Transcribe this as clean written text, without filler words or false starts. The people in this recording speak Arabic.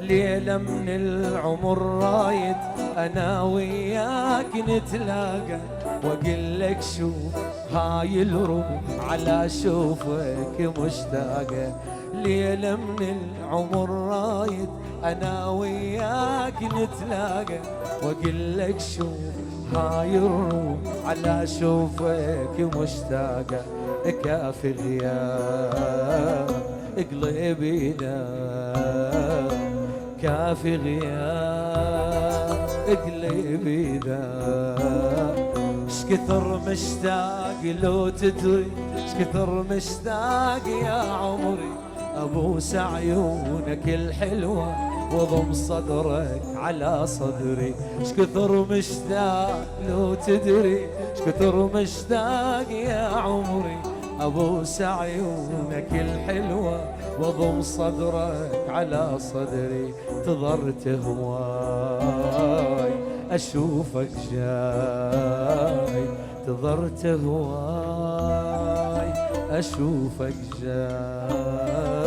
ليلة من العمر رايد أنا وياك نتلاقى، وأقول لك شوف هاي الروح على شوفك مشتاقة. ليلة من العمر رايد أنا وياك نتلاقى، وأقول لك شوف هاي الروح على شوفك مشتاقة. كافي غياب قلبينا، كافي غياب قلبينا. شكثر مشتاق لو تدري، شكثر مشتاق يا عمري ابوس عيونك الحلوة وضم صدرك على صدري. شكثر مشتاق لو تدري، شكثر مشتاق يا عمري ابوس عيونك الحلوة وضم صدرك على صدري. انتظرت هواي اشوفك جاي، انتظرت هواي اشوفك جاي.